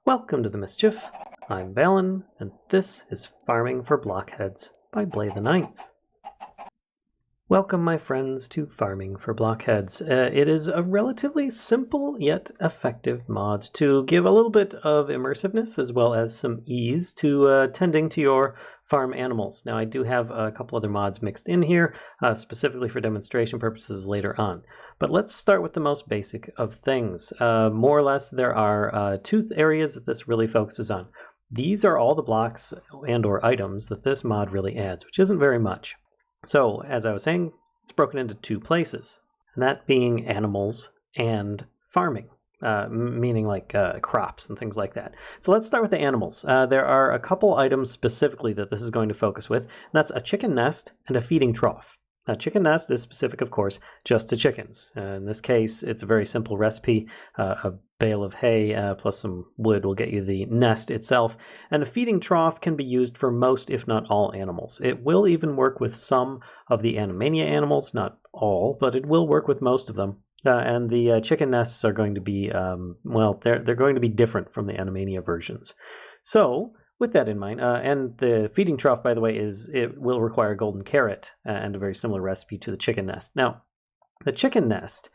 Welcome to the Mischief. I'm Vallen, and this is Farming for Blockheads by BlayTheNinth. Welcome, my friends, to Farming for Blockheads. It is a relatively simple yet effective mod to give a little bit of immersiveness as well as some ease to tending to your farm animals. Now, I do have a couple other mods mixed in here, specifically for demonstration purposes later on. But let's start with the most basic of things. More or less, there are two areas that this really focuses on. These are all the blocks and or items that this mod really adds, which isn't very much. So, as I was saying, it's broken into two places, and that being animals and farming, meaning like crops and things like that. So let's start with the animals. There are a couple items specifically that this is going to focus with, and that's a chicken nest and a feeding trough. Now, chicken nest is specific, of course, just to chickens. In this case, it's a very simple recipe. A bale of hay plus some wood will get you the nest itself. And a feeding trough can be used for most, if not all, animals. It will even work with some of the Animania animals, not all, but it will work with most of them. And the chicken nests are going to be, they're going to be different from the Animania versions. So, with that in mind, and the feeding trough, by the way, it will require a golden carrot and a very similar recipe to the chicken nest. Now, the chicken nest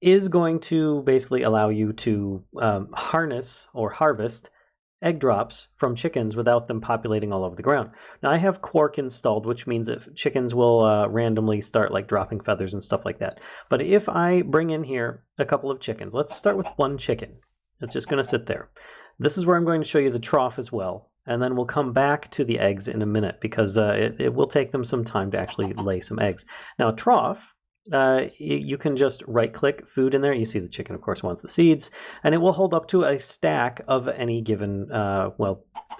is going to basically allow you to harness or harvest egg drops from chickens without them populating all over the ground. Now, I have quark installed, which means that chickens will randomly start like dropping feathers and stuff like that. But if I bring in here a couple of chickens, let's start with one chicken. It's just going to sit there. This is where I'm going to show you the trough as well. And then we'll come back to the eggs in a minute because it will take them some time to actually lay some eggs. Now, a trough, you can just right-click food in there. You see the chicken, of course, wants the seeds. And it will hold up to a stack of any given,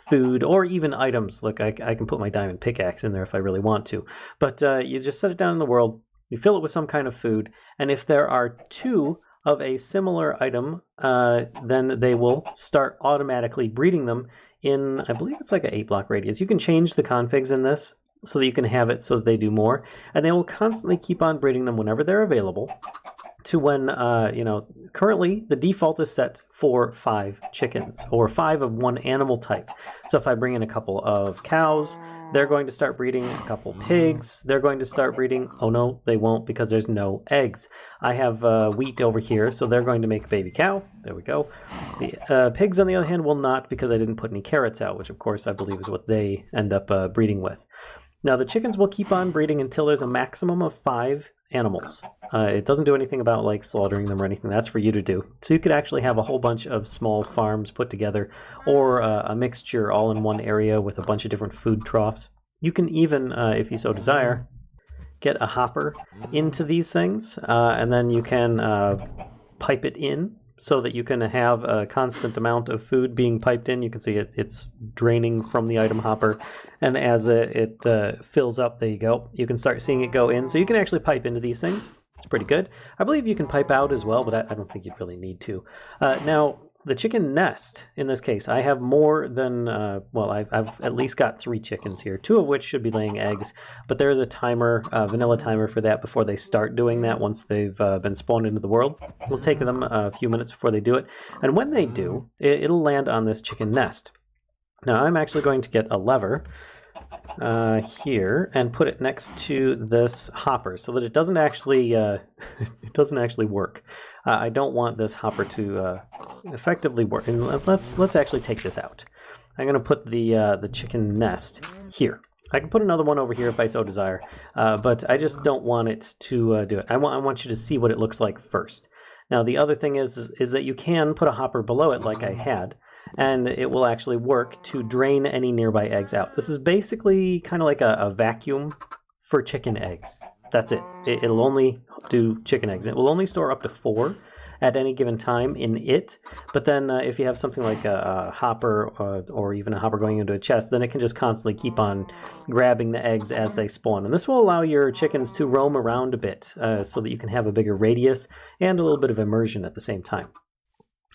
food or even items. Look, I can put my diamond pickaxe in there if I really want to. But you just set it down in the world. You fill it with some kind of food. And if there are two of a similar item, then they will start automatically breeding them in, I believe it's like an 8-block radius. You can change the configs in this so that you can have it so that they do more. And they will constantly keep on breeding them whenever they're available to when, currently the default is set for 5 chickens or 5 of one animal type. So if I bring in a couple of cows, they're going to start breeding. A couple pigs, they're going to start breeding. Oh no, they won't because there's no eggs. I have wheat over here, so they're going to make a baby cow. There we go. The pigs, on the other hand, will not because I didn't put any carrots out, which of course I believe is what they end up breeding with. Now the chickens will keep on breeding until there's a maximum of 5 animals. It doesn't do anything about like slaughtering them or anything. That's for you to do. So you could actually have a whole bunch of small farms put together or a mixture all in one area with a bunch of different food troughs. You can even, if you so desire, get a hopper into these things and then you can pipe it in so that you can have a constant amount of food being piped in. You can see it's draining from the item hopper. And as it fills up, there you go. You can start seeing it go in. So you can actually pipe into these things. It's pretty good. I believe you can pipe out as well, but I don't think you'd really need to. Now, the chicken nest, in this case, I have more than, I've at least got 3 chickens here, 2 of which should be laying eggs, but there is a timer, vanilla timer for that before they start doing that once they've been spawned into the world. It'll take them a few minutes before they do it, and when they do, it'll land on this chicken nest. Now, I'm actually going to get a lever here and put it next to this hopper so that it doesn't actually work. I don't want this hopper to effectively work. And let's actually take this out. I'm going to put the chicken nest here. I can put another one over here if I so desire, but I just don't want it to do it. I want you to see what it looks like first. Now the other thing is that you can put a hopper below it like I had, and it will actually work to drain any nearby eggs out. This is basically kind of like a vacuum for chicken eggs. That's it. It'll only do chicken eggs. It will only store up to 4 at any given time in it. But then if you have something like a hopper or even a hopper going into a chest, then it can just constantly keep on grabbing the eggs as they spawn. And this will allow your chickens to roam around a bit so that you can have a bigger radius and a little bit of immersion at the same time.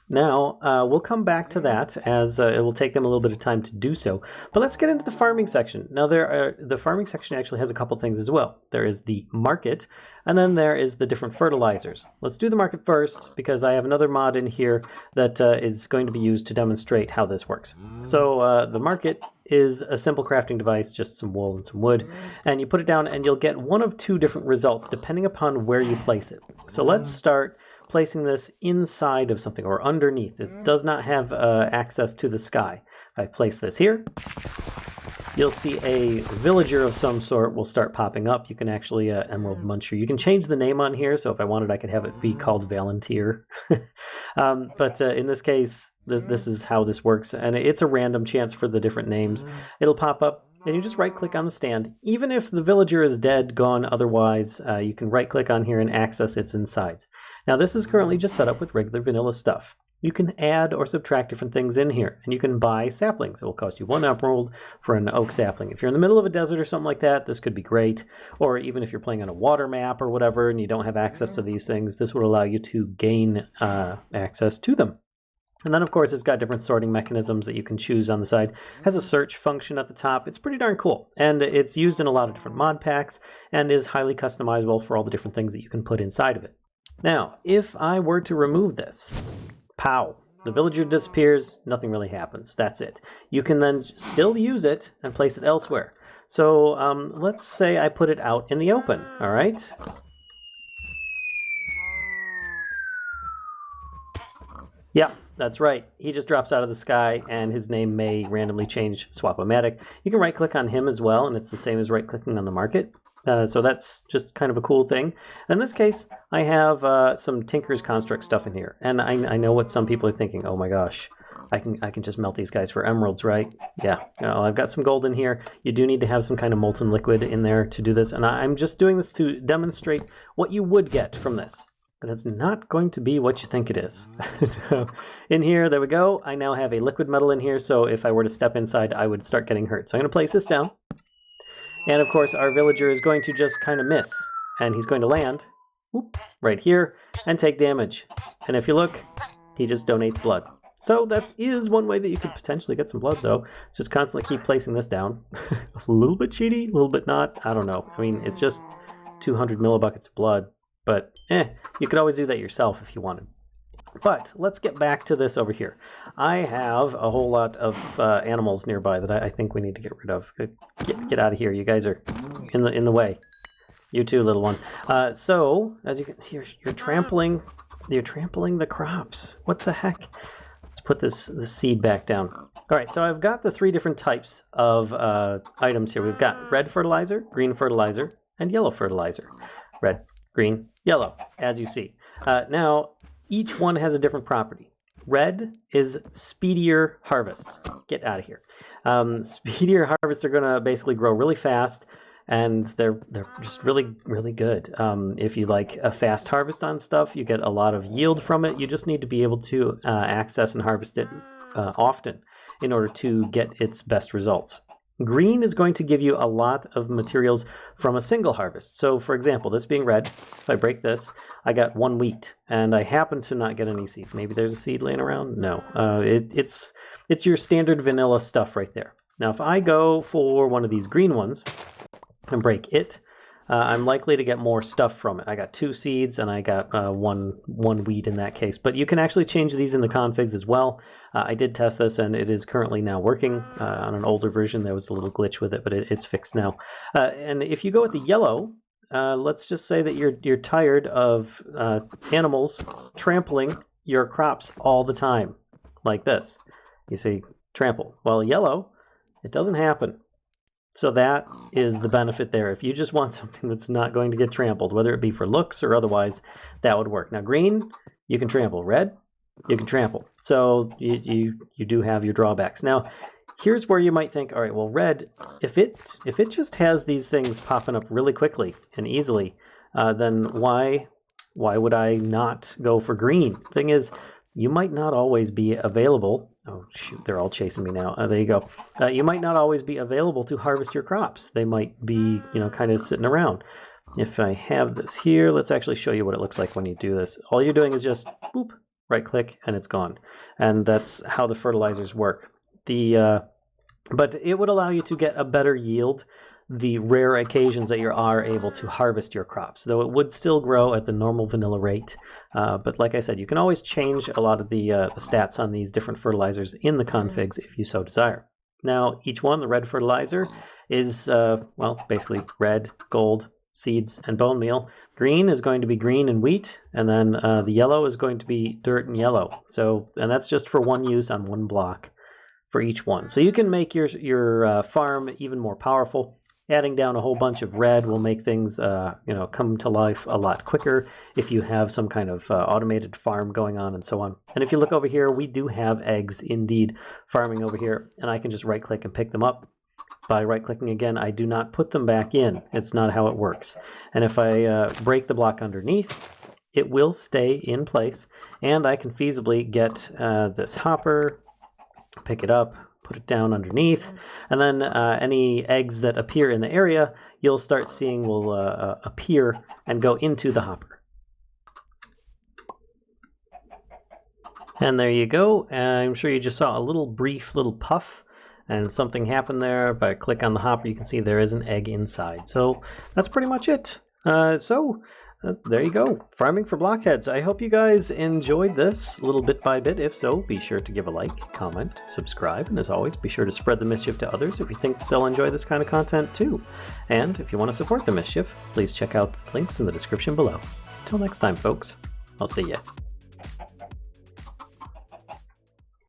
Now, we'll come back to that as it will take them a little bit of time to do so. But let's get into the farming section. Now, the farming section actually has a couple things as well. There is the market, and then there is the different fertilizers. Let's do the market first, because I have another mod in here that is going to be used to demonstrate how this works. So the market is a simple crafting device, just some wool and some wood, and you put it down and you'll get one of two different results depending upon where you place it. So let's start placing this inside of something or underneath. It does not have access to the sky. If I place this here, you'll see a villager of some sort will start popping up. You can actually, Emerald Muncher, you can change the name on here, so if I wanted I could have it be called Volunteer. But in this case, this is how this works, and it's a random chance for the different names. It'll pop up, and you just right-click on the stand. Even if the villager is dead, gone otherwise, you can right-click on here and access its insides. Now this is currently just set up with regular vanilla stuff. You can add or subtract different things in here, and you can buy saplings. It will cost you 1 emerald for an oak sapling. If you're in the middle of a desert or something like that, this could be great. Or even if you're playing on a water map or whatever and you don't have access to these things, this would allow you to gain access to them. And then, of course, it's got different sorting mechanisms that you can choose on the side. It has a search function at the top. It's pretty darn cool. And it's used in a lot of different mod packs and is highly customizable for all the different things that you can put inside of it. Now, if I were to remove this, pow, the villager disappears, nothing really happens. That's it. You can then still use it and place it elsewhere. So let's say I put it out in the open, all right? Yeah, that's right. He just drops out of the sky, and his name may randomly change Swap-O-Matic. You can right-click on him as well, and it's the same as right-clicking on the market. So that's just kind of a cool thing. In this case, I have some Tinker's Construct stuff in here. And I know what some people are thinking. Oh my gosh, I can just melt these guys for emeralds, right? Yeah, I've got some gold in here. You do need to have some kind of molten liquid in there to do this. And I'm just doing this to demonstrate what you would get from this. But it's not going to be what you think it is. In here, there we go. I now have a liquid metal in here. So if I were to step inside, I would start getting hurt. So I'm going to place this down. And of course, our villager is going to just kind of miss. And he's going to land right here and take damage. And if you look, he just donates blood. So that is one way that you could potentially get some blood, though. Just constantly keep placing this down. A little bit cheaty, a little bit not. I don't know. I mean, it's just 200 millibuckets of blood. But you could always do that yourself if you wanted. But let's get back to this over here. I have a whole lot of animals nearby that I think we need to get rid of. Get out of here. You guys are in the way. You too, little one. So as you can hear, you're trampling the crops. What the heck? Let's put this seed back down. All right, so I've got the 3 different types of items here. We've got red fertilizer, green fertilizer, and yellow fertilizer. Red, green, yellow, as you see. Now, each one has a different property. Red is speedier harvests. Get out of here. Speedier harvests are going to basically grow really fast, and they're just really, really good. If you like a fast harvest on stuff, you get a lot of yield from it. You just need to be able to access and harvest it often in order to get its best results. Green is going to give you a lot of materials from a single harvest. So for example, this being red, if I break this, I got 1 wheat, and I happen to not get any seed. Maybe there's a seed laying around? No. It's your standard vanilla stuff right there. Now if I go for one of these green ones and break it, I'm likely to get more stuff from it. I got 2 seeds and I got one wheat in that case. But you can actually change these in the configs as well. I did test this and it is currently now working. On an older version there was a little glitch with it, but it's fixed now. And if you go with the yellow, let's just say that you're tired of animals trampling your crops all the time, like this. You see, trample. Well, yellow, it doesn't happen. So that is the benefit there. If you just want something that's not going to get trampled, whether it be for looks or otherwise, that would work. Now green, you can trample. Red, you can trample. So you do have your drawbacks. Now here's where you might think, all right, well red, if it just has these things popping up really quickly and easily, then why would I not go for green? Thing is, you might not always be available. Oh, shoot, they're all chasing me now. There you go. You might not always be available to harvest your crops. They might be, kind of sitting around. If I have this here, let's actually show you what it looks like when you do this. All you're doing is just, boop, right click, and it's gone. And that's how the fertilizers work. But it would allow you to get a better yield the rare occasions that you are able to harvest your crops, though it would still grow at the normal vanilla rate. But like I said, you can always change a lot of the stats on these different fertilizers in the configs if you so desire. Now, each one, the red fertilizer, is, well, basically red, gold, seeds, and bone meal. Green is going to be green and wheat, and then the yellow is going to be dirt and yellow. So, and that's just for one use on one block for each one. So you can make your farm even more powerful. Adding down a whole bunch of red will make things come to life a lot quicker if you have some kind of automated farm going on and so on. And if you look over here, we do have eggs indeed farming over here, and I can just right click and pick them up. By right clicking again, I do not put them back in. It's not how it works. And if I break the block underneath, it will stay in place, and I can feasibly get this hopper, pick it up, put it down underneath, and then any eggs that appear in the area, you'll start seeing will appear and go into the hopper. And there you go. I'm sure you just saw a brief little puff, and something happened there. If I click on the hopper, you can see there is an egg inside. So that's pretty much it. There you go. Farming for Blockheads. I hope you guys enjoyed this little bit by bit. If so, be sure to give a like, comment, subscribe, and as always, be sure to spread the Mischief to others if you think they'll enjoy this kind of content too. And if you want to support the Mischief, please check out the links in the description below. Until next time, folks, I'll see ya.